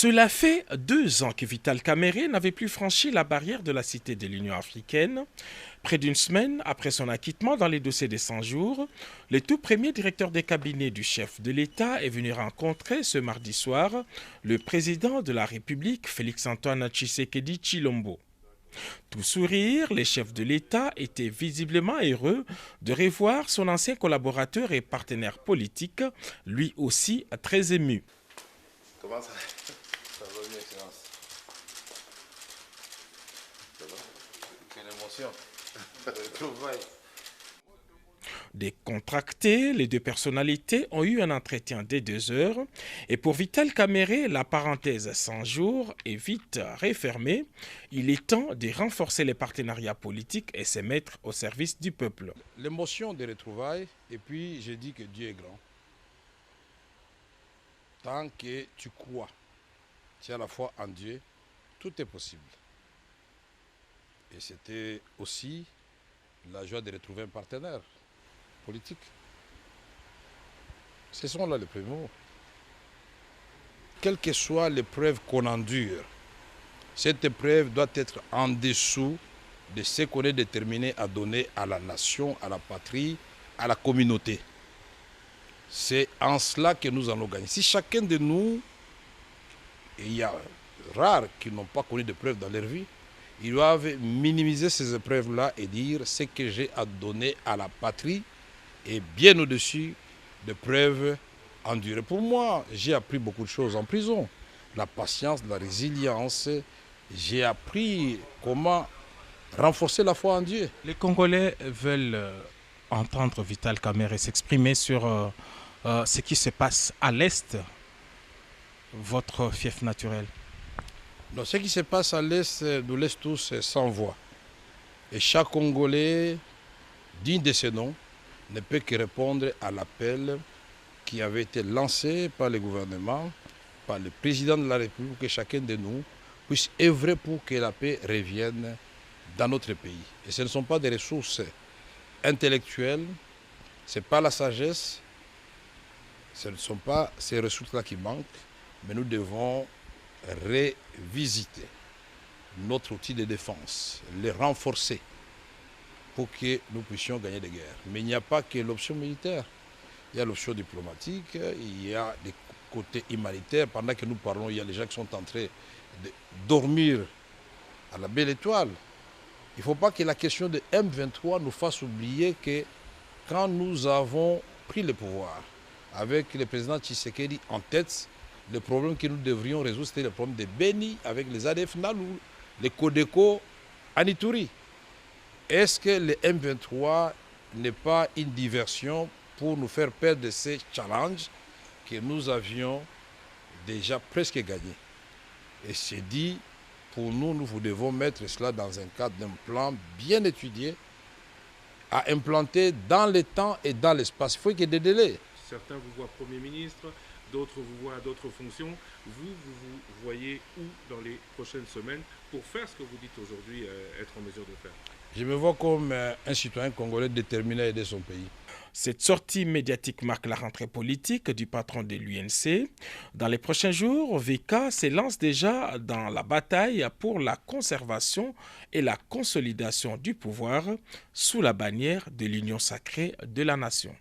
Cela fait 2 ans que Vital Kamerhe n'avait plus franchi la barrière de la Cité de l'Union africaine. Près d'une semaine après son acquittement dans les dossiers des 100 jours, le tout premier directeur des cabinets du chef de l'État est venu rencontrer ce mardi soir le président de la République, Félix-Antoine Tshisekedi Tshilombo. Tout sourire, les chefs de l'État étaient visiblement heureux de revoir son ancien collaborateur et partenaire politique, lui aussi très ému. Comment ça? Ça va bien, Excellence. Ça va? Quelle émotion. Retrouvailles. Décontractés, les deux personnalités ont eu un entretien de 2 heures et pour Vital Kamerhe, la parenthèse 100 jours est vite refermée. Il est temps de renforcer les partenariats politiques et se mettre au service du peuple. L'émotion des retrouvailles, et puis je dis que Dieu est grand. Tant que tu crois, tu as la foi en Dieu, tout est possible. Et c'était aussi la joie de retrouver un partenaire politique. Ce sont là les premiers mots. Quelle que soit l'épreuve qu'on endure, cette épreuve doit être en dessous de ce qu'on est déterminé à donner à la nation, à la patrie, à la communauté. C'est en cela que nous allons gagner. Si chacun de nous, et il y a rares qui n'ont pas connu d'épreuves dans leur vie, ils doivent minimiser ces épreuves-là et dire ce que j'ai à donner à la patrie est bien au-dessus des preuves endurées. Pour moi, j'ai appris beaucoup de choses en prison. La patience, la résilience. J'ai appris comment renforcer la foi en Dieu. Les Congolais veulent entendre Vital Kamerhe s'exprimer sur ce qui se passe à l'Est, votre fief naturel. Donc, ce qui se passe à l'Est, nous laisse tous sans voix. Et chaque Congolais, digne de ce nom, ne peut que répondre à l'appel qui avait été lancé par le gouvernement, par le président de la République, que chacun de nous puisse œuvrer pour que la paix revienne dans notre pays. Et ce ne sont pas des ressources intellectuelles, ce n'est pas la sagesse, ce ne sont pas ces ressources-là qui manquent, mais nous devons revisiter notre outil de défense, les renforcer pour que nous puissions gagner des guerres. Mais il n'y a pas que l'option militaire. Il y a l'option diplomatique, il y a des côtés humanitaires. Pendant que nous parlons, il y a les gens qui sont en train de dormir à la belle étoile. Il ne faut pas que la question de M23 nous fasse oublier que quand nous avons pris le pouvoir, avec le président Tshisekedi en tête, le problème que nous devrions résoudre, c'était le problème de Beni avec les ADF Nalou, les Codeco à Ituri. Est-ce que le M23 n'est pas une diversion pour nous faire perdre ces challenges que nous avions déjà presque gagnés? Et c'est dit, pour nous, nous devons mettre cela dans un cadre d'un plan bien étudié, à implanter dans le temps et dans l'espace. Il faut qu'il y ait des délais. Certains vous voient Premier ministre, d'autres vous voient à d'autres fonctions. Vous voyez où dans les prochaines semaines pour faire ce que vous dites aujourd'hui être en mesure de faire? Je me vois comme un citoyen congolais déterminé à aider son pays. Cette sortie médiatique marque la rentrée politique du patron de l'UNC. Dans les prochains jours, VK se lance déjà dans la bataille pour la conservation et la consolidation du pouvoir sous la bannière de l'Union sacrée de la nation.